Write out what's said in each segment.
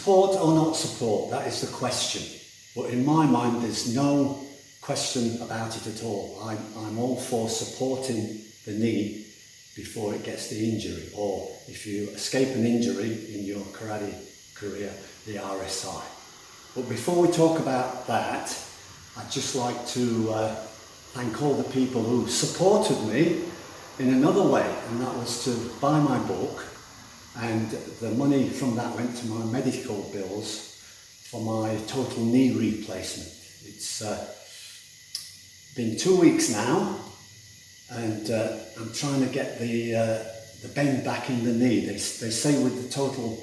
Support or not support, that is the question. But in my mind, there's no question about it at all. I'm all for supporting the knee before it gets the injury, or if you escape an injury in your karate career, the RSI. But before we talk about that, I'd just like to thank all the people who supported me in another way, and that was to buy my book, and the money from that went to my medical bills for my total knee replacement. It's been 2 weeks now, and I'm trying to get the bend back in the knee. They say with the total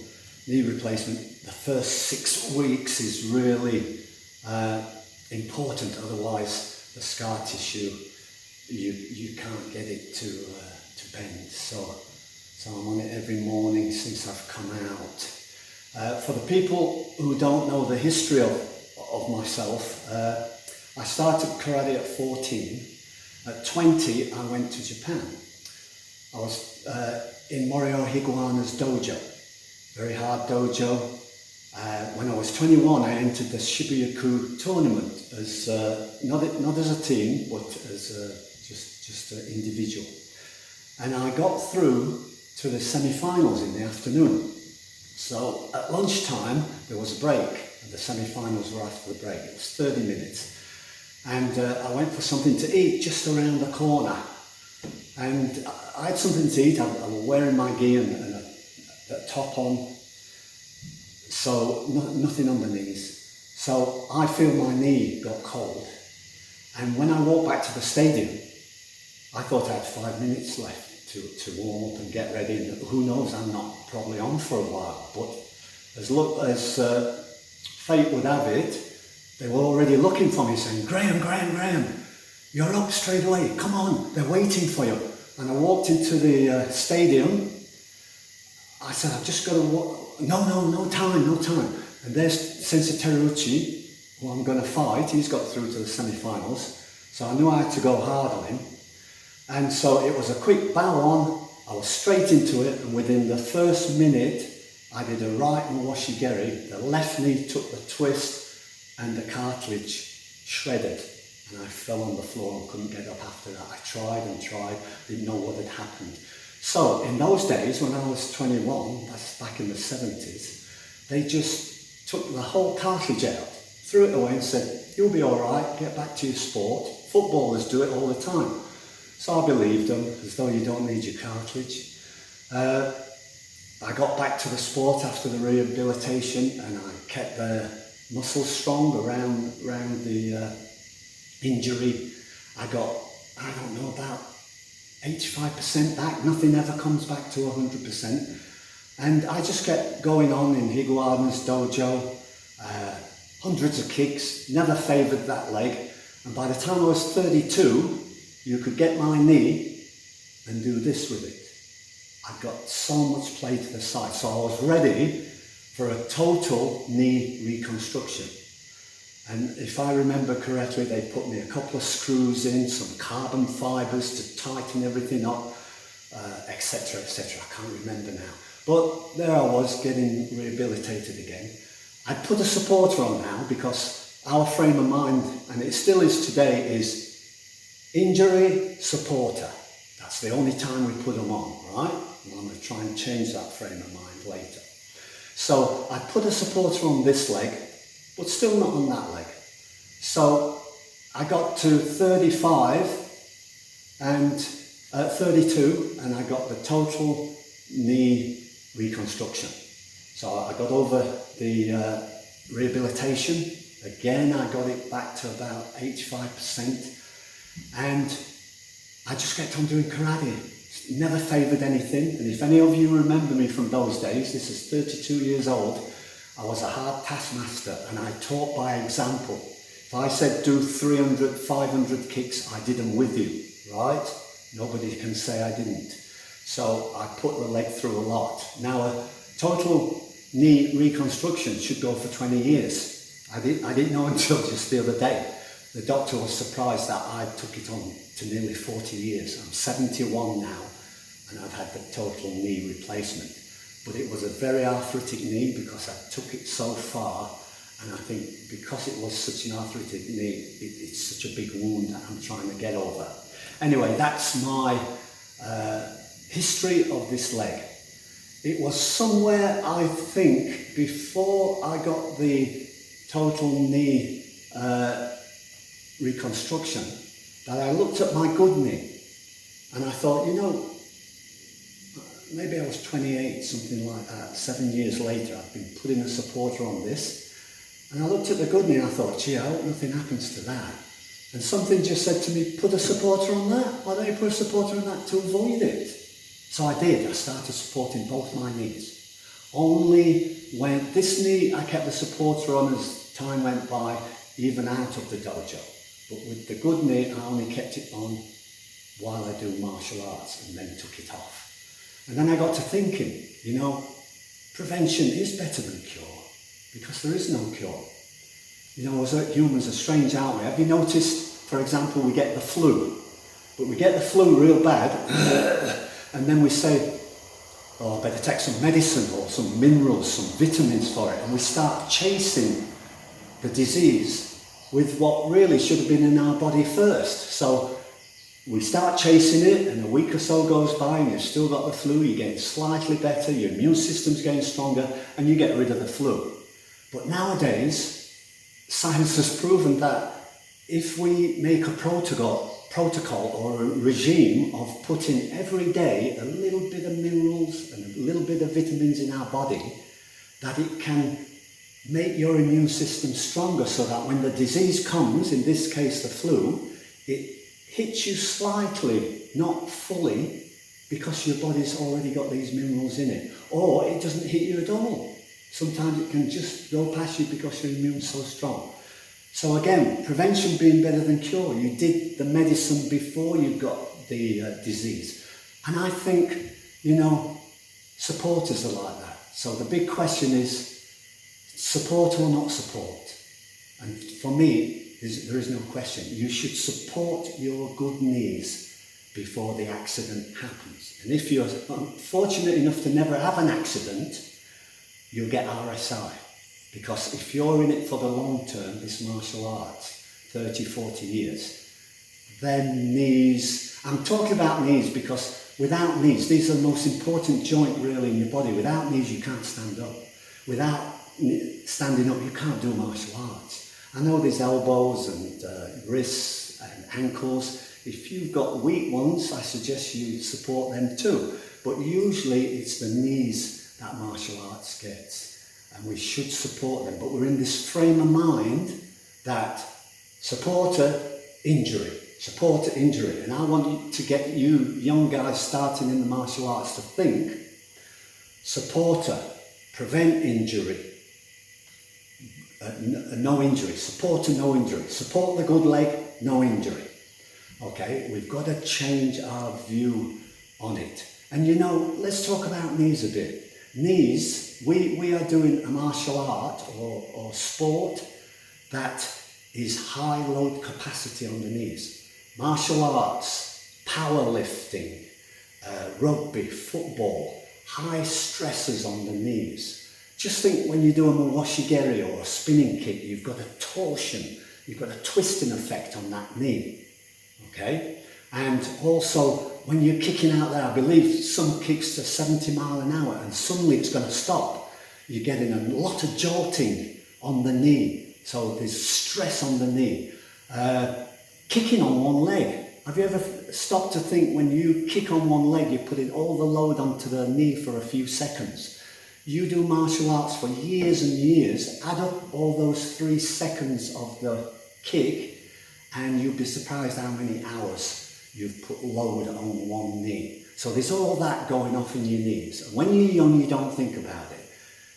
knee replacement, the first 6 weeks is really important. Otherwise, the scar tissue, you can't get it to bend. So I'm on it every morning since I've come out. For the people who don't know the history of myself, I started karate at 14. At 20, I went to Japan. I was in Morio Higuana's dojo, very hard dojo. When I was 21, I entered the Shibuya-ku tournament as not as a team, but as just an individual. And I got through to the semi-finals in the afternoon. So at lunchtime, there was a break, and the semi-finals were after the break. It was 30 minutes. And I went for something to eat just around the corner. And I had something to eat. I was wearing my gi and a top on, so nothing on the knees. So I feel my knee got cold. And when I walked back to the stadium, I thought I had 5 minutes left to warm up and get ready. And who knows, I'm not probably on for a while. But as fate would have it, they were already looking for me, saying, Graham, you're up straight away, come on, they're waiting for you. And I walked into the stadium. I said, I've just got to walk. No time. And there's Sensei Teruuchi, who I'm going to fight. He's got through to the semi-finals. So I knew I had to go hard on him. And so it was a quick bow on. I was straight into it, and within the first minute, I did a right Mawashigeri. The left knee took the twist, and the cartilage shredded, and I fell on the floor and couldn't get up after that. I tried, didn't know what had happened. So in those days, when I was 21, that's back in the 70s, they just took the whole cartilage out, threw it away and said, you'll be all right, get back to your sport. Footballers do it all the time. So I believed them, as though you don't need your cartilage. I got back to the sport after the rehabilitation, and I kept the muscles strong around the injury. I got, I don't know, about 85% back. Nothing ever comes back to 100%. And I just kept going on in Higuana's dojo, hundreds of kicks, never favoured that leg. And by the time I was 32, you could get my knee and do this with it. I got so much play to the side, so I was ready for a total knee reconstruction. And if I remember correctly, they put me a couple of screws in, some carbon fibres to tighten everything up, etc. I can't remember now. But there I was, getting rehabilitated again. I put a supporter on now because our frame of mind, and it still is today, is injury, supporter. That's the only time we put them on, right? And I'm going to try and change that frame of mind later. So I put a supporter on this leg, but still not on that leg. So I got to 35 and 32, and I got the total knee reconstruction. So I got over the rehabilitation. Again, I got it back to about 85%. And I just kept on doing karate. Never favoured anything. And if any of you remember me from those days, this is 32 years old, I was a hard taskmaster and I taught by example. If I said do 300, 500 kicks, I did them with you, right? Nobody can say I didn't. So I put the leg through a lot. Now a total knee reconstruction should go for 20 years. I didn't know until just the other day. The doctor was surprised that I took it on to nearly 40 years. I'm 71 now, and I've had the total knee replacement. but it was a very arthritic knee because I took it so far, and I think because it was such an arthritic knee, it's such a big wound that I'm trying to get over. Anyway, that's my history of this leg. It was somewhere, I think, before I got the total knee reconstruction, that I looked at my good knee and I thought, you know, maybe I was 28, something like that, 7 years later, I've been putting a supporter on this, and I looked at the good knee and I thought, gee, I hope nothing happens to that. And something just said to me, put a supporter on that. Why don't you put a supporter on that to avoid it? So I did. I started supporting both my knees. Only when this knee, I kept the supporter on as time went by, even out of the dojo. But with the good knee, I only kept it on while I do martial arts and then took it off. And then I got to thinking, you know, prevention is better than cure, because there is no cure. You know, as humans are strange, aren't we? Have you noticed, for example, we get the flu, but we get the flu real bad, and then we say, oh, I better take some medicine or some minerals, some vitamins for it, and we start chasing the disease with what really should have been in our body first. So we start chasing it, and a week or so goes by and you've still got the flu, you're getting slightly better, your immune system's getting stronger, and you get rid of the flu. But nowadays, science has proven that if we make a protocol or a regime of putting every day a little bit of minerals and a little bit of vitamins in our body, that it can make your immune system stronger so that when the disease comes, in this case the flu, it hits you slightly, not fully, because your body's already got these minerals in it. Or it doesn't hit you at all. Sometimes it can just go past you because your immune's so strong. So again, prevention being better than cure. You did the medicine before you got the disease. And I think, you know, supporters are like that. So the big question is, support or not support? And for me, there is no question. You should support your good knees before the accident happens. And if you're fortunate enough to never have an accident, you'll get RSI. Because if you're in it for the long term, this martial arts, 30, 40 years, then knees, I'm talking about knees because without knees, these are the most important joint really in your body. Without knees, you can't stand up. Without standing up, you can't do martial arts. I know there's elbows and wrists and ankles. If you've got weak ones, I suggest you support them too. But usually it's the knees that martial arts gets. And we should support them. But we're in this frame of mind that supporter, injury. And I want to get you young guys starting in the martial arts to think, supporter, prevent injury. No injury, support to no injury. Support the good leg, no injury. Okay, we've got to change our view on it. And you know, let's talk about knees a bit. Knees, we are doing a martial art or sport that is high load capacity on the knees. Martial arts, powerlifting, rugby, football, high stresses on the knees. Just think when you do a mawashigeri or a spinning kick, you've got a torsion, you've got a twisting effect on that knee, okay? And also, when you're kicking out there, I believe some kicks to 70 miles an hour and suddenly it's going to stop. You're getting a lot of jolting on the knee, so there's stress on the knee. Kicking on one leg. Have you ever stopped to think when you kick on one leg, you're putting all the load onto the knee for a few seconds? You do martial arts for years and years, add up all those 3 seconds of the kick, and you'll be surprised how many hours you've put load on one knee. So there's all that going off in your knees. And when you're young, you don't think about it.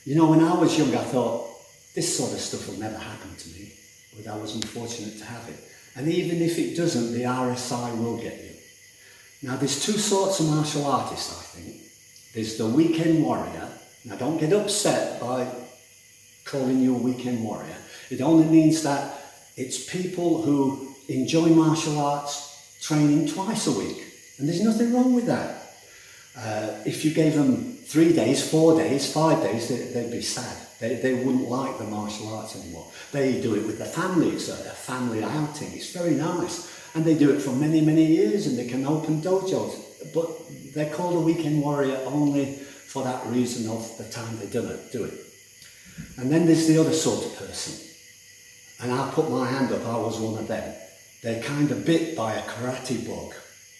You know, when I was young, I thought, this sort of stuff will never happen to me, but I was unfortunate to have it. And even if it doesn't, the RSI will get you. Now, there's 2 sorts of martial artists, I think. There's the weekend warrior. Now, don't get upset by calling you a weekend warrior. It only means that it's people who enjoy martial arts training twice a week. And there's nothing wrong with that. If you gave them 3 days, 4 days, 5 days, they'd be sad. They wouldn't like the martial arts anymore. They do it with the family. It's a family outing. It's very nice. And they do it for many, many years, and they can open dojos. But they're called a weekend warrior only for that reason of the time they do it. And then there's the other sort of person. And I put my hand up, I was one of them. They're kind of bit by a karate bug.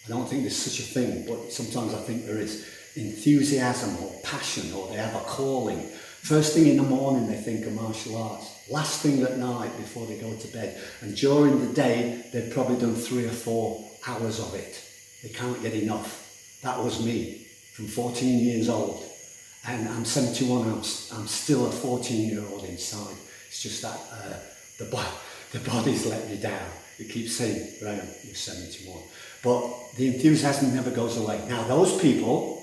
I don't think there's such a thing, but sometimes I think there is. Enthusiasm or passion, or they have a calling. First thing in the morning they think of martial arts. Last thing at night before they go to bed. And during the day they've probably done 3 or 4 hours of it. They can't get enough. That was me from 14 years old. And I'm 71 and I'm still a 14-year-old inside. It's just that the body's let me down. It keeps saying, Graham, you're 71. But the enthusiasm never goes away. Now those people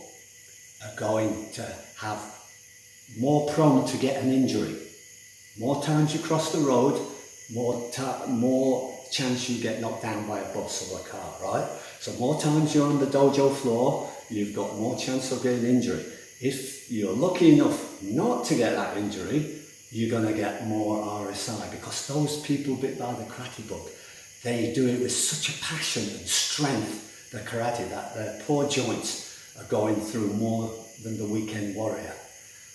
are going to have more prone to get an injury. More times you cross the road, more chance you get knocked down by a bus or a car, right? So more times you're on the dojo floor, you've got more chance of getting injury. If you're lucky enough not to get that injury, you're going to get more RSI, because those people bit by the karate bug, they do it with such a passion and strength, the karate, that their poor joints are going through more than the weekend warrior.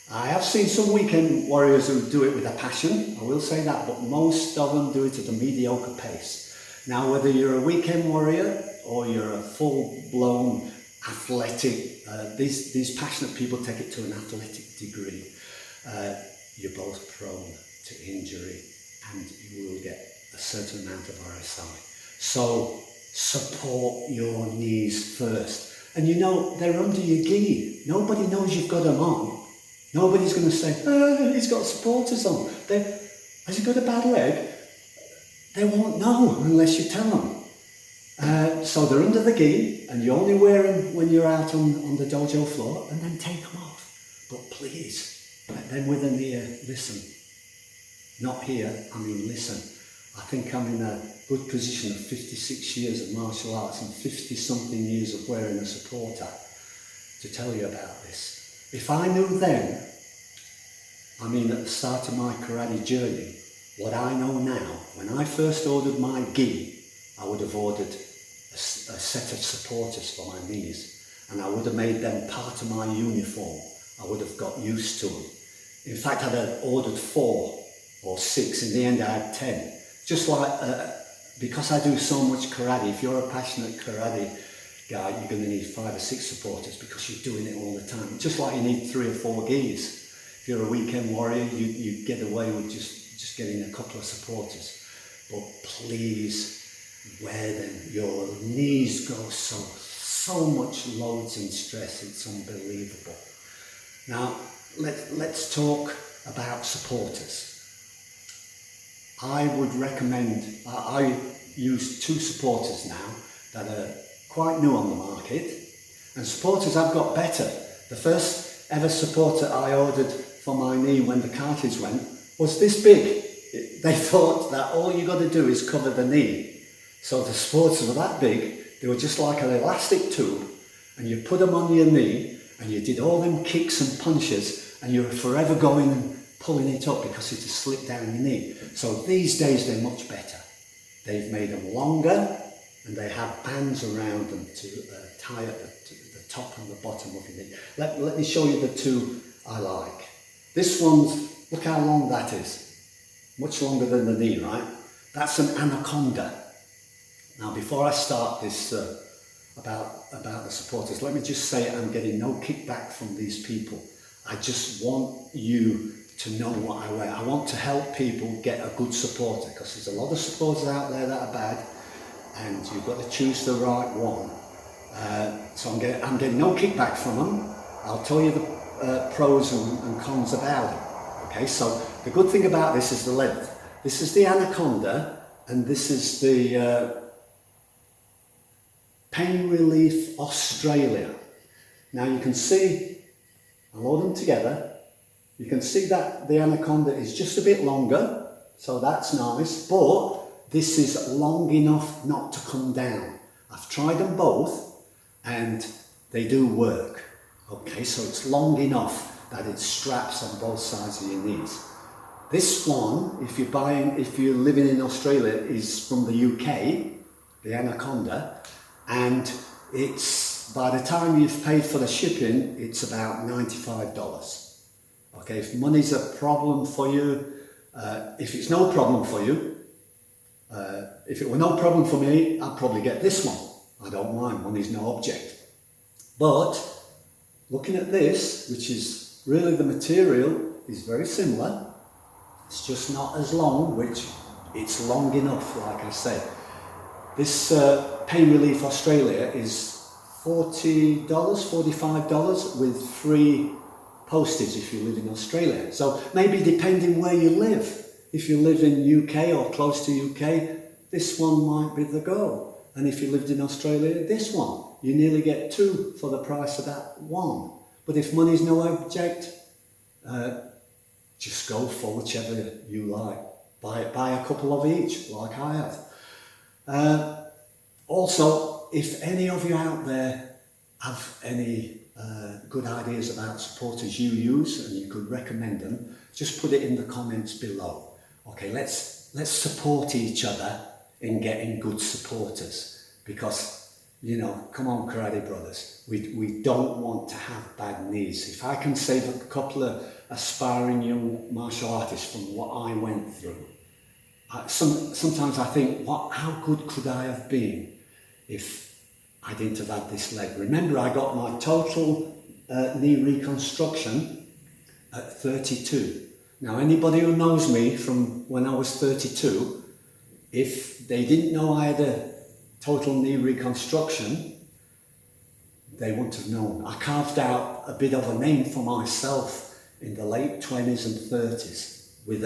I have seen some weekend warriors who do it with a passion, I will say that, but most of them do it at a mediocre pace. Now, whether you're a weekend warrior or you're a full-blown athletic, these passionate people take it to an athletic degree, you're both prone to injury and you will get a certain amount of RSI. So support your knees first. And you know, they're under your gi. Nobody knows you've got them on. Nobody's going to say, oh, he's got supporters on. Has he got a bad leg? They won't know unless you tell them. So they're under the gi, and you only wear them when you're out on the dojo floor, and then take them off. But please, let them with an ear listen. Not here, I mean listen. I think I'm in a good position of 56 years of martial arts and 50-something years of wearing a supporter to tell you about this. If I knew then, I mean at the start of my karate journey, what I know now, when I first ordered my gi, I would have ordered a set of supporters for my knees, and I would have made them part of my uniform. I would have got used to them. In fact, I'd have ordered 4 or 6. In the end, I had 10. Just like, because I do so much karate, if you're a passionate karate guy, you're going to need 5 or 6 supporters because you're doing it all the time. Just like you need 3 or 4 gis. If you're a weekend warrior, you get away with just getting a couple of supporters. But please wear them. Your knees go so much loads and stress, it's unbelievable. Now, let's talk about supporters. I would recommend, I use 2 supporters now that are quite new on the market, and supporters I've got better. The first ever supporter I ordered for my knee when the cartridge went was this big. They thought that all you got to do is cover the knee. So the supporters were that big, they were just like an elastic tube, and you put them on your knee and you did all them kicks and punches, and you were forever going and pulling it up because it just slipped down your knee. So these days they're much better. They've made them longer, and they have bands around them to tie up the top and the bottom of your knee. Let me show you the 2 I like. This one's, look how long that is. Much longer than the knee, right? That's an anaconda. Now, before I start this about the supporters, let me just say I'm getting no kickback from these people. I just want you to know what I wear. I want to help people get a good supporter, because there's a lot of supporters out there that are bad, and you've got to choose the right one. So I'm getting no kickback from them. I'll tell you the pros and cons about it. Okay, so the good thing about this is the length. This is the Anaconda, and this is the Pain Relief Australia. Now you can see, I'll hold them together. You can see that the Anaconda is just a bit longer, so that's nice, but this is long enough not to come down. I've tried them both, and they do work. Okay, so it's long enough that it straps on both sides of your knees. This one, if you're living in Australia, is from the UK, the Anaconda, and it's, by the time you've paid for the shipping, it's about $95. Okay, if money's a problem for you, if it's no problem for you, if it were no problem for me, I'd probably get this one. I don't mind, money's no object. But looking at this, which is really the material is very similar, it's just not as long, which it's long enough, like I say. This Pain Relief Australia is $40, $45 with free postage if you live in Australia. So maybe depending where you live, if you live in UK or close to UK, this one might be the go. And if you lived in Australia, this one. You nearly get two for the price of that one. But if money's no object, just go for whichever you like. Buy a couple of each, like I have. Also, if any of you out there have any good ideas about supporters you use and you could recommend them, just put it in the comments below. Okay, let's support each other in getting good supporters, because, you know, come on, karate brothers, we don't want to have bad knees. If I can save a couple of aspiring young martial artists from what I went through, sometimes I think, how good could I have been if I didn't have had this leg? Remember, I got my total knee reconstruction at 32. Now, anybody who knows me from when I was 32, if they didn't know I had a total knee reconstruction, they wouldn't have known. I carved out a bit of a name for myself in the late 20s and 30s with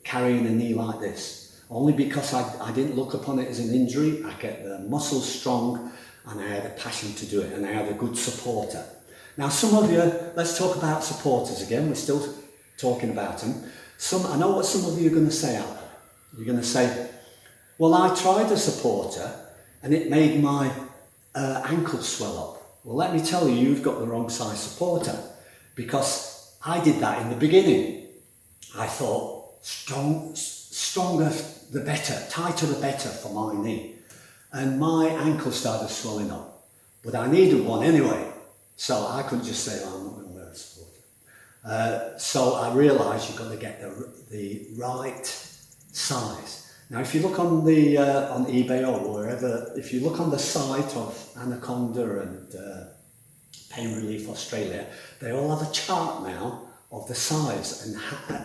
carrying a knee like this. Only because I didn't look upon it as an injury. I kept the muscles strong and I had a passion to do it, and I had a good supporter. Now, some of you, let's talk about supporters again. We're still talking about them. I know what some of you are going to say out there. You're going to say, well, I tried a supporter and it made my ankle swell up. Well, let me tell you, you've got the wrong size supporter, because I did that in the beginning. I thought stronger the better, tighter the better for my knee. And my ankle started swelling up. But I needed one anyway, so I couldn't just say, oh, I'm not going to wear a supporter. So I realised you've got to get the right size. Now, if you look on the on eBay or wherever, if you look on the site of Anaconda and Pain Relief Australia, they all have a chart now of the size, and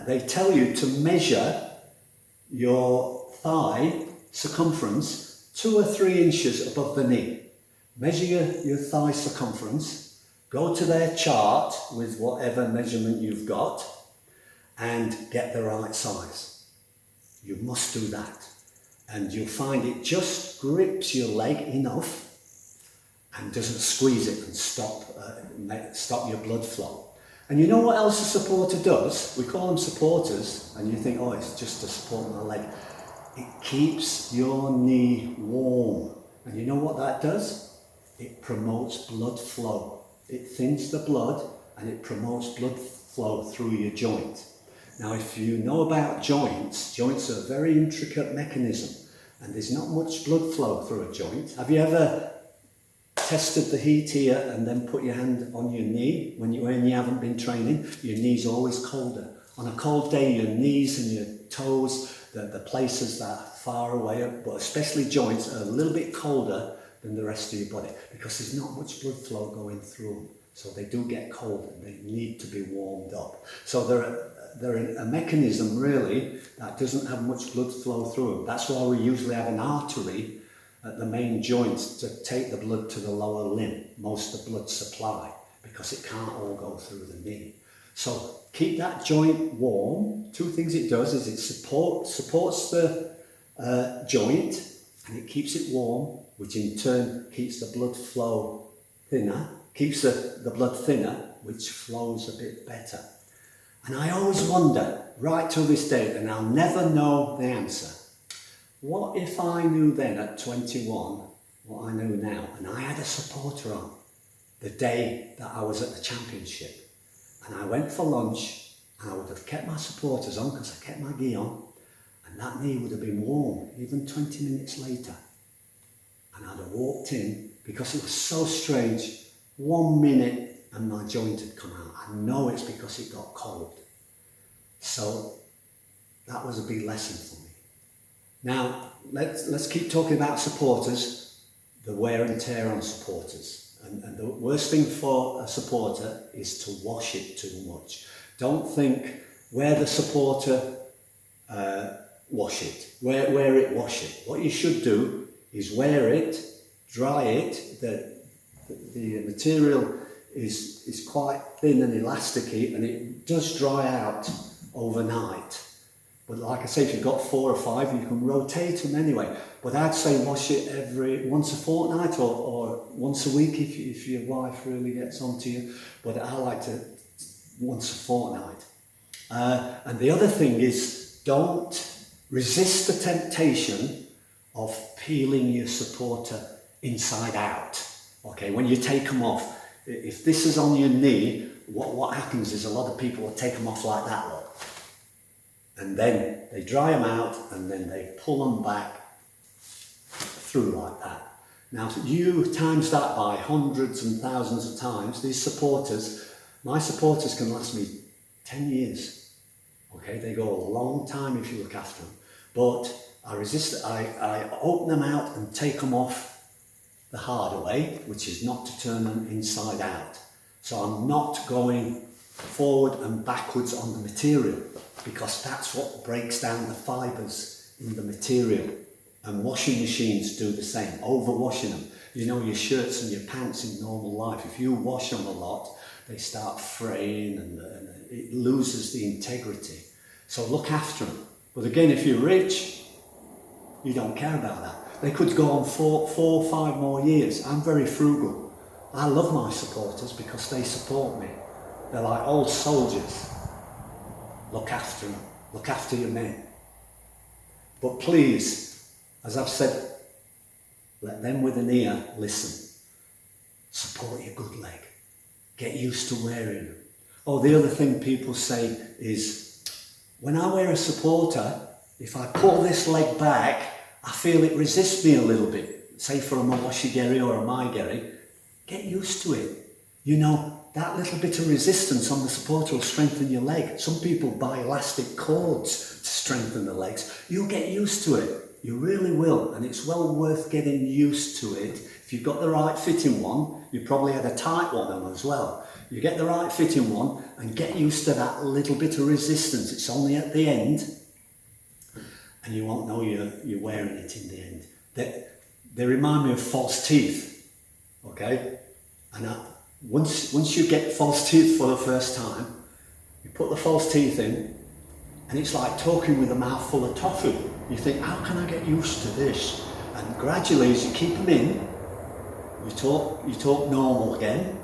they tell you to measure your thigh circumference 2 or 3 inches above the knee. Measure your thigh circumference, go to their chart with whatever measurement you've got, and get the right size. You must do that, and you'll find it just grips your leg enough and doesn't squeeze it and stop your blood flow. And you know what else a supporter does? We call them supporters, and you think, oh, it's just to support my leg. It keeps your knee warm, and you know what that does? It promotes blood flow. It thins the blood and it promotes blood flow through your joint. Now, if you know about joints are a very intricate mechanism, and there's not much blood flow through a joint. Have you ever tested the heat here and then put your hand on your knee when you haven't been training? Your knee's always colder. On a cold day, your knees and your toes, the places that are far away, but especially joints, are a little bit colder than the rest of your body because there's not much blood flow going through them. So they do get cold and they need to be warmed up. So they're a mechanism really that doesn't have much blood flow through them. That's why we usually have an artery at the main joints to take the blood to the lower limb, most of the blood supply, because it can't all go through the knee. So keep that joint warm. 2 things it does is it supports the joint, and it keeps it warm, which in turn keeps the blood flow thinner, keeps the blood thinner, which flows a bit better. And I always wonder, right till this day, and I'll never know the answer, what if I knew then at 21 what I know now, and I had a supporter on? the day that I was at the championship. And I went for lunch, and I would have kept my supporters on because I kept my gi on, and that knee would have been warm even 20 minutes later. And I'd have walked in, because it was so strange, 1 minute and my joint had come out. I know it's because it got cold. So that was a big lesson for me. Now, let's keep talking about supporters, the wear and tear on supporters. And the worst thing for a supporter is to wash it too much. Don't think, wear the supporter, wash it. Wear it, wash it. What you should do is wear it, dry it. The material is quite thin and elasticy, and it does dry out overnight. But like I say, if you've got 4 or 5, you can rotate them anyway. But I'd say wash it once a fortnight or once a week if your wife really gets onto you. But I like to once a fortnight. And the other thing is, don't resist the temptation of peeling your supporter inside out. Okay, when you take them off, if this is on your knee, what happens is a lot of people will take them off like that, look. And then they dry them out, and then they pull them back through like that. Now, you times that by hundreds and thousands of times, these supporters, my supporters can last me 10 years. Okay, they go a long time if you look after them. But I resist, I open them out and take them off the harder way, which is not to turn them inside out. So I'm not going forward and backwards on the material, because that's what breaks down the fibres in the material. And washing machines do the same, over-washing them. You know, your shirts and your pants in normal life, if you wash them a lot, they start fraying and it loses the integrity. So look after them. But again, if you're rich, you don't care about that. They could go on 4 or 5 more years. I'm very frugal. I love my supporters because they support me. They're like old soldiers. Look after them. Look after your men. But please, as I've said, let them with an ear listen. Support your good leg. Get used to wearing them. Oh, the other thing people say is, when I wear a supporter, if I pull this leg back, I feel it resists me a little bit. Say for a Mawashi-geri or a Mai-geri, get used to it. You know, that little bit of resistance on the supporter will strengthen your leg. Some people buy elastic cords to strengthen the legs. You'll get used to it. You really will. And it's well worth getting used to it. If you've got the right fitting one, you probably had a tight one on as well. You get the right fitting one and get used to that little bit of resistance. It's only at the end, and you won't know you're wearing it in the end. They remind me of false teeth, okay? And once you get false teeth for the first time, you put the false teeth in, and it's like talking with a mouthful of toffee. You think, how can I get used to this? And gradually, as you keep them in, you talk normal again,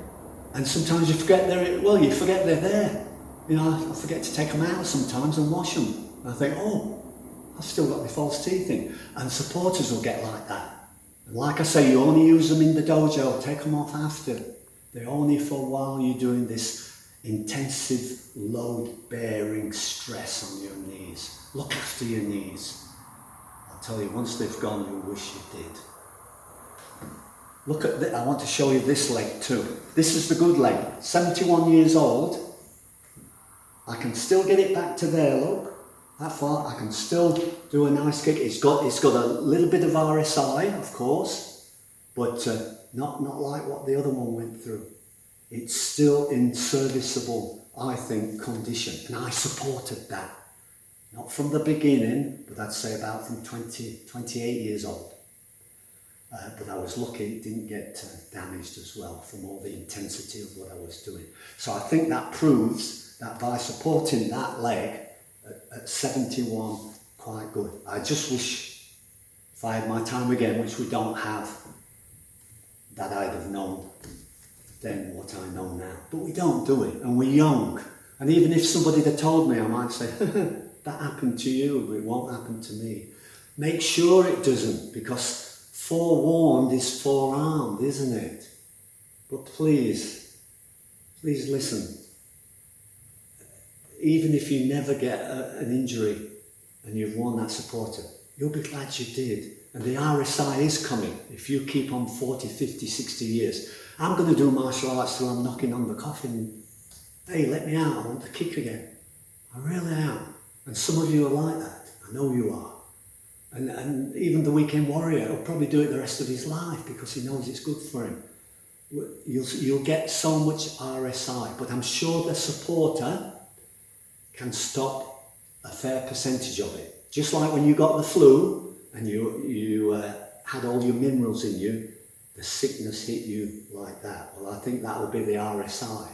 and sometimes you forget they're there. You know, I forget to take them out sometimes and wash them. And I think, oh, I've still got my false teeth in. And supporters will get like that. And like I say, you only use them in the dojo, take them off after. They're only for while you're doing this intensive load-bearing stress on your knees. Look after your knees. I'll tell you, once they've gone, you'll wish you did. Look at I want to show you this leg too. This is the good leg. 71 years old. I can still get it back to there, look. That far. I can still do a nice kick. It's got a little bit of RSI, of course, but not like what the other one went through. It's still in serviceable, I think, condition. And I supported that. Not from the beginning, but I'd say about from 28 years old. But I was lucky it didn't get damaged as well from all the intensity of what I was doing. So I think that proves that by supporting that leg at 71, quite good. I just wish if I had my time again, which we don't have, that I'd have known then what I know now. But we don't do it, and we're young. And even if somebody had told me, I might say, that happened to you, but it won't happen to me. Make sure it doesn't, because forewarned is forearmed, isn't it? But please listen. Even if you never get an injury and you've won that supporter, you'll be glad you did. And the RSI is coming. If you keep on 40, 50, 60 years, I'm going to do martial arts till I'm knocking on the coffin. Hey, let me out, I want to kick again. I really am. And some of you are like that. I know you are. And even the weekend warrior will probably do it the rest of his life because he knows it's good for him. You'll get so much RSI, but I'm sure the supporter can stop a fair percentage of it. Just like when you got the flu and you had all your minerals in you, the sickness hit you like that. Well, I think that will be the RSI.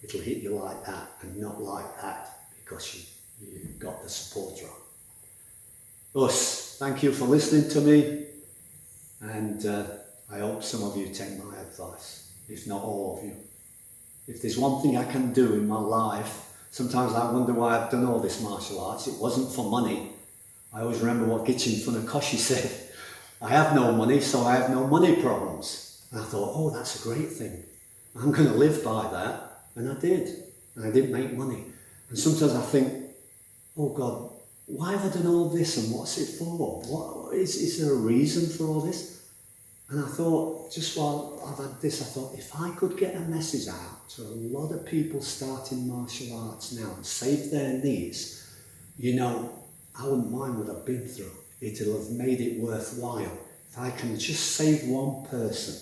It'll hit you like that and not like that because you got the supporter on. Us, thank you for listening to me, and I hope some of you take my advice, if not all of you. If there's one thing I can do in my life, sometimes I wonder why I've done all this martial arts. It wasn't for money. I always remember what Gichin Funakoshi said. I have no money, so I have no money problems. And I thought, oh, that's a great thing. I'm going to live by that. And I did. And I didn't make money. And sometimes I think, oh God, why have I done all this and what's it for? Is there a reason for all this? And I thought, just while I've had this, I thought, if I could get a message out to a lot of people starting martial arts now and save their knees, you know, I wouldn't mind what I've been through. It'll have made it worthwhile. If I can just save one person.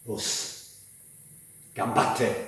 Us. Gambate.